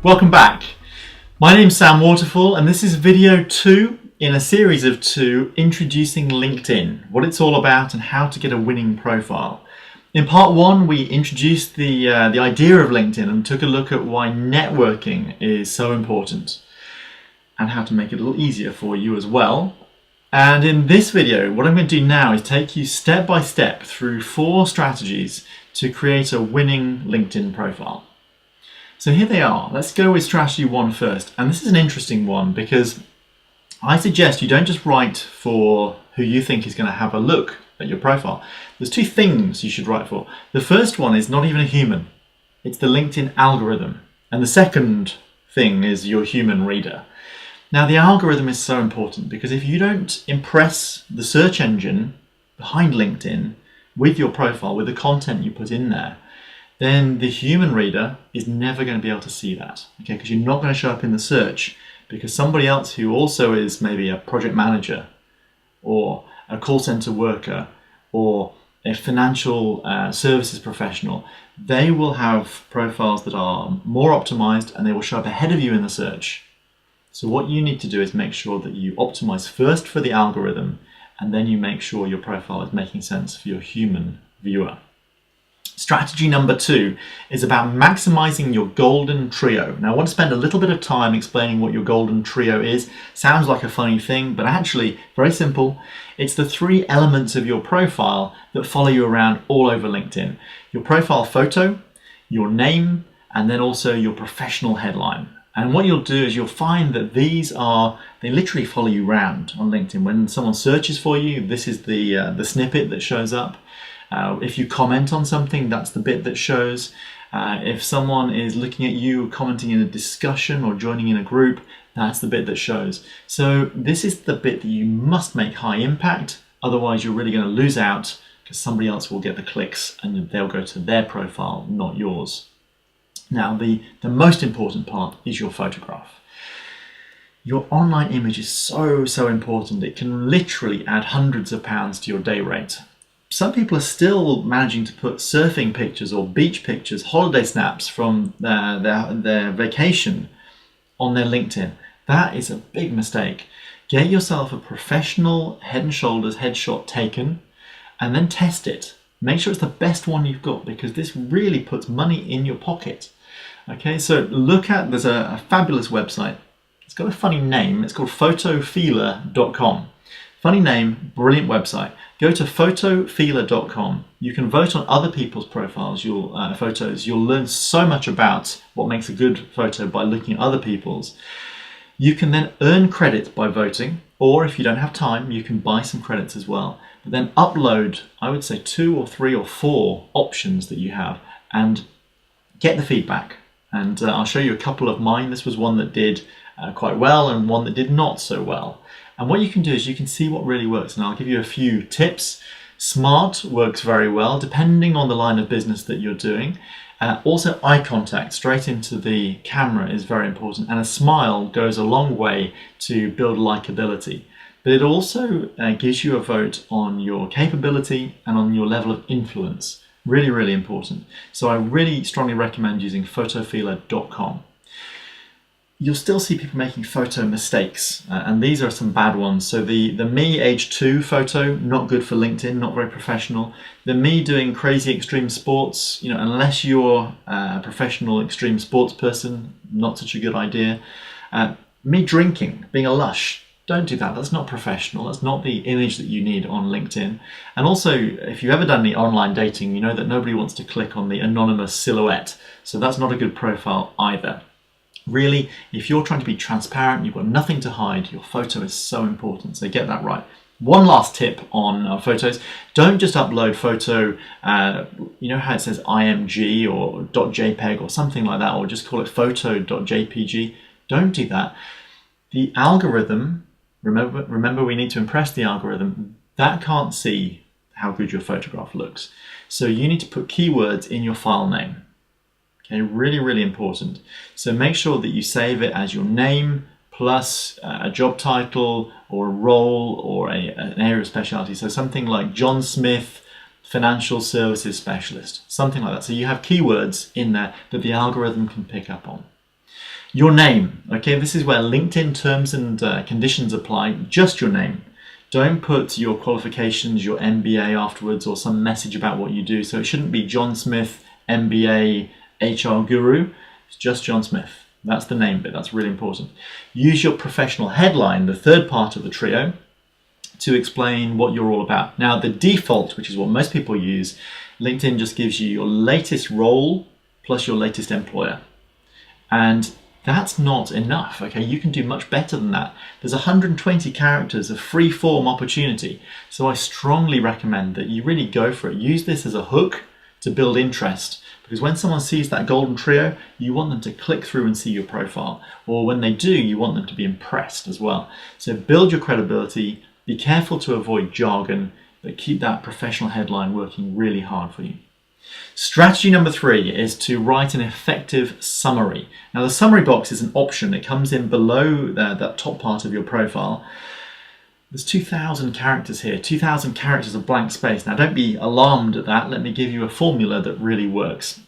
Welcome back. My name's Sam Waterfall and this is video 2 in a series of 2 introducing LinkedIn, what it's all about and how to get a winning profile. In part 1 we introduced the idea of LinkedIn and took a look at why networking is so important and how to make it a little easier for you as well. And in this video what I'm going to do now is take you step by step through 4 strategies to create a winning LinkedIn profile. So here they are. Let's go with strategy 1 first. And this is an interesting one because I suggest you don't just write for who you think is going to have a look at your profile. There's 2 things you should write for. The first one is not even a human. It's the LinkedIn algorithm. And the second thing is your human reader. Now the algorithm is so important because if you don't impress the search engine behind LinkedIn with your profile, with the content you put in there, then the human reader is never going to be able to see that, okay? Because you're not going to show up in the search because somebody else who also is maybe a project manager or a call center worker or a financial services professional, they will have profiles that are more optimized and they will show up ahead of you in the search. So what you need to do is make sure that you optimize first for the algorithm and then you make sure your profile is making sense for your human viewer. Strategy number 2 is about maximizing your golden trio. Now I want to spend a little bit of time explaining what your golden trio is. Sounds like a funny thing, but actually very simple. It's the 3 elements of your profile that follow you around all over LinkedIn. Your profile photo, your name, and then also your professional headline. And what you'll do is you'll find that they literally follow you around on LinkedIn. When someone searches for you, this is the snippet that shows up. If you comment on something, that's the bit that shows. If someone is looking at you, commenting in a discussion or joining in a group, that's the bit that shows. So this is the bit that you must make high impact, otherwise you're really going to lose out because somebody else will get the clicks and they'll go to their profile, not yours. Now the most important part is your photograph. Your online image is so important. It can literally add hundreds of pounds to your day rate. Some people are still managing to put surfing pictures or beach pictures, holiday snaps from their vacation on their LinkedIn. That is a big mistake. Get yourself a professional Head and Shoulders headshot taken and then test it. Make sure it's the best one you've got because this really puts money in your pocket. Okay, so there's a fabulous website. It's got a funny name. It's called photofeeler.com. Funny name, brilliant website. Go to photofeeler.com. You can vote on other people's profiles, photos. You'll learn so much about what makes a good photo by looking at other people's. You can then earn credit by voting, or if you don't have time, you can buy some credits as well. But then upload, I would say 2 or 3 or 4 options that you have and get the feedback. And I'll show you a couple of mine. This was one that did quite well and one that did not so well. And what you can do is you can see what really works, and I'll give you a few tips. Smart works very well, depending on the line of business that you're doing. Also, eye contact straight into the camera is very important, and a smile goes a long way to build likability. But it also gives you a vote on your capability and on your level of influence. Really, really important. So I really strongly recommend using photofeeler.com. You'll still see people making photo mistakes, and these are some bad ones. So the me age 2 photo, not good for LinkedIn, not very professional. The me doing crazy extreme sports, unless you're a professional extreme sports person, not such a good idea. Me drinking, being a lush, don't do that. That's not professional. That's not the image that you need on LinkedIn. And also, if you've ever done any online dating, you know that nobody wants to click on the anonymous silhouette. So that's not a good profile either. Really, if you're trying to be transparent, you've got nothing to hide, your photo is so important, so get that right. One last tip on photos, don't just upload photo, you know how it says IMG or .jpeg or something like that, or just call it photo.jpg. Don't do that. The algorithm, remember we need to impress the algorithm, that can't see how good your photograph looks. So you need to put keywords in your file name. Okay, really, really important. So make sure that you save it as your name plus a job title or a role or an area of specialty. So something like John Smith, Financial Services Specialist, something like that. So you have keywords in there that the algorithm can pick up on. Your name, okay, this is where LinkedIn terms and conditions apply, just your name. Don't put your qualifications, your MBA afterwards, or some message about what you do. So it shouldn't be John Smith, MBA, HR guru. It's just John Smith. That's the name bit, that's really important. Use your professional headline, the third part of the trio, to explain what you're all about. Now, the default, which is what most people use, LinkedIn just gives you your latest role plus your latest employer. And that's not enough, okay? You can do much better than that. There's 120 characters of free form opportunity. So I strongly recommend that you really go for it. Use this as a hook to build interest, because when someone sees that golden trio, you want them to click through and see your profile. Or when they do, you want them to be impressed as well. So build your credibility, be careful to avoid jargon, but keep that professional headline working really hard for you. Strategy number 3 is to write an effective summary. Now the summary box is an option. It comes in below that top part of your profile. There's 2,000 characters here, 2,000 characters of blank space. Now don't be alarmed at that. Let me give you a formula that really works.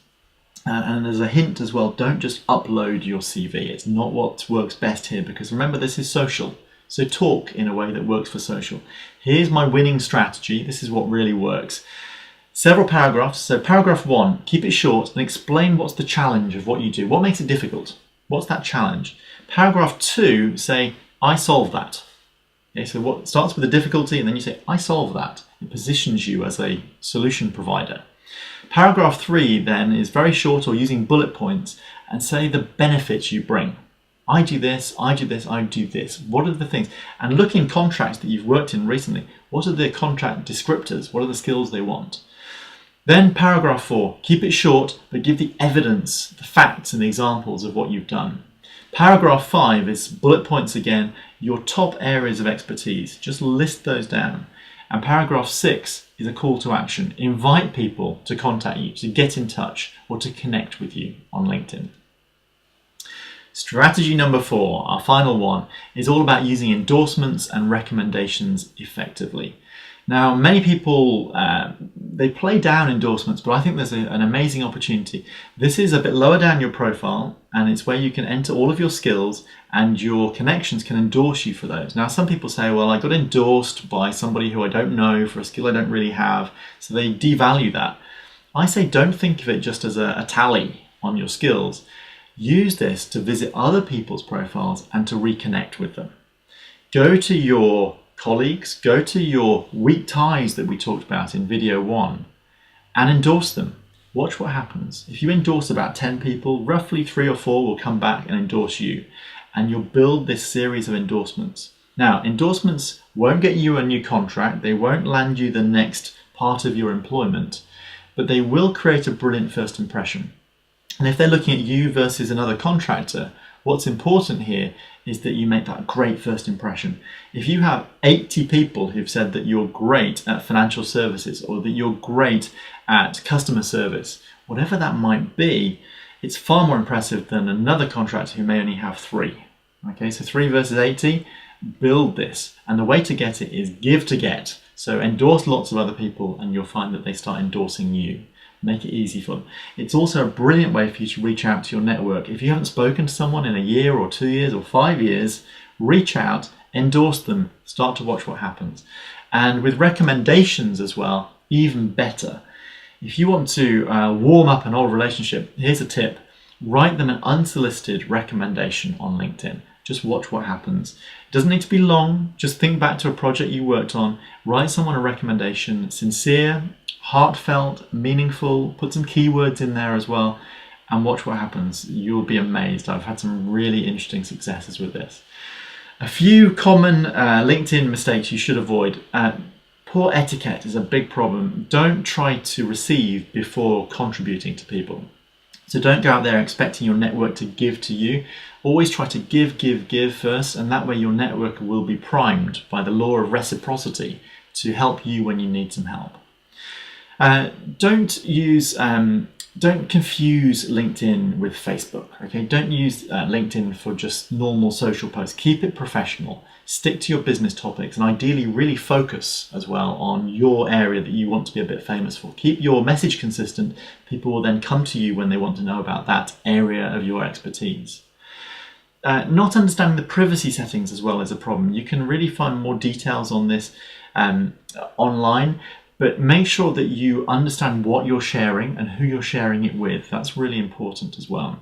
And there's a hint as well, don't just upload your CV. It's not what works best here, because remember, this is social. So talk in a way that works for social. Here's my winning strategy. This is what really works. Several paragraphs. So paragraph 1, keep it short and explain what's the challenge of what you do. What makes it difficult? What's that challenge? Paragraph 2, say, I solve that. Okay, so what starts with the difficulty and then you say, I solve that. It positions you as a solution provider. Paragraph 3 then is very short, or using bullet points, and say the benefits you bring. I do this, I do this, I do this. What are the things? And look in contracts that you've worked in recently. What are the contract descriptors? What are the skills they want? Then paragraph 4, keep it short, but give the evidence, the facts and the examples of what you've done. Paragraph 5 is bullet points again, your top areas of expertise. Just list those down. And paragraph 6 is a call to action. Invite people to contact you, to get in touch, or to connect with you on LinkedIn. Strategy number 4, our final one, is all about using endorsements and recommendations effectively. Now, many people, they play down endorsements, but I think there's an amazing opportunity. This is a bit lower down your profile, and it's where you can enter all of your skills and your connections can endorse you for those. Now, some people say, well, I got endorsed by somebody who I don't know for a skill I don't really have, so they devalue that. I say don't think of it just as a tally on your skills. Use this to visit other people's profiles and to reconnect with them. Go to your colleagues, go to your weak ties that we talked about in video 1 and endorse them. Watch what happens. If you endorse about 10 people, roughly 3 or 4 will come back and endorse you, and you'll build this series of endorsements. Now, endorsements won't get you a new contract, they won't land you the next part of your employment, but they will create a brilliant first impression. And if they're looking at you versus another contractor, what's important here is that you make that great first impression. If you have 80 people who've said that you're great at financial services or that you're great at customer service, whatever that might be, it's far more impressive than another contractor who may only have 3. Okay, so 3 versus 80, build this. And the way to get it is give to get. So endorse lots of other people and you'll find that they start endorsing you. Make it easy for them. It's also a brilliant way for you to reach out to your network. If you haven't spoken to someone in a year or 2 years or 5 years, reach out, endorse them, start to watch what happens. And with recommendations as well, even better. If you want to warm up an old relationship, here's a tip. Write them an unsolicited recommendation on LinkedIn. Just watch what happens. It doesn't need to be long. Just think back to a project you worked on. Write someone a recommendation, sincere, heartfelt, meaningful, put some keywords in there as well, and watch what happens. You'll be amazed. I've had some really interesting successes with this. A few common LinkedIn mistakes you should avoid. Poor etiquette is a big problem. Don't try to receive before contributing to people. So don't go out there expecting your network to give to you. Always try to give first, and that way your network will be primed by the law of reciprocity to help you when you need some help. Don't confuse LinkedIn with Facebook. Okay, don't use LinkedIn for just normal social posts. Keep it professional. Stick to your business topics, and ideally really focus as well on your area that you want to be a bit famous for. Keep your message consistent. People will then come to you when they want to know about that area of your expertise. Not understanding the privacy settings as well is a problem. You can really find more details on this online, but make sure that you understand what you're sharing and who you're sharing it with. That's really important as well.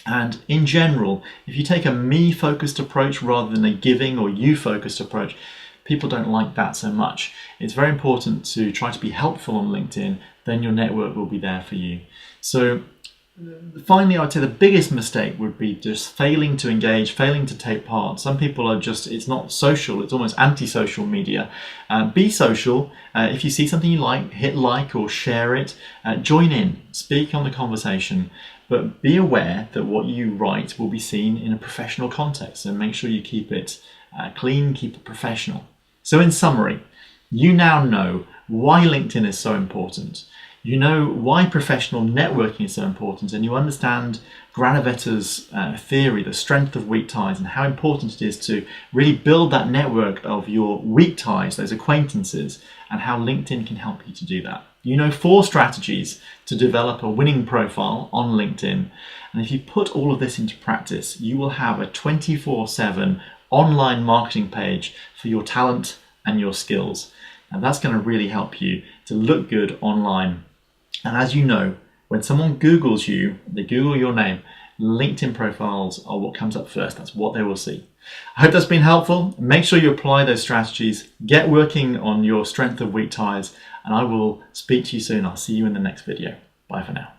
And in general, if you take a me-focused approach rather than a giving or you-focused approach, people don't like that so much. It's very important to try to be helpful on LinkedIn, then your network will be there for you. So finally, I'd say the biggest mistake would be just failing to engage, failing to take part. Some people are just, it's not social, it's almost anti-social media. Be social. If you see something you like, hit like or share it. Join in, speak on the conversation, but be aware that what you write will be seen in a professional context, and make sure you keep it clean, keep it professional. So in summary, you now know why LinkedIn is so important. You know why professional networking is so important, and you understand Granovetter's theory, the strength of weak ties, and how important it is to really build that network of your weak ties, those acquaintances, and how LinkedIn can help you to do that. You know 4 strategies to develop a winning profile on LinkedIn, and if you put all of this into practice, you will have a 24/7 online marketing page for your talent and your skills, and that's going to really help you to look good online. And as you know, when someone Googles you, they Google your name, LinkedIn profiles are what comes up first. That's what they will see. I hope that's been helpful. Make sure you apply those strategies, get working on your strength of weak ties, and I will speak to you soon. I'll see you in the next video. Bye for now.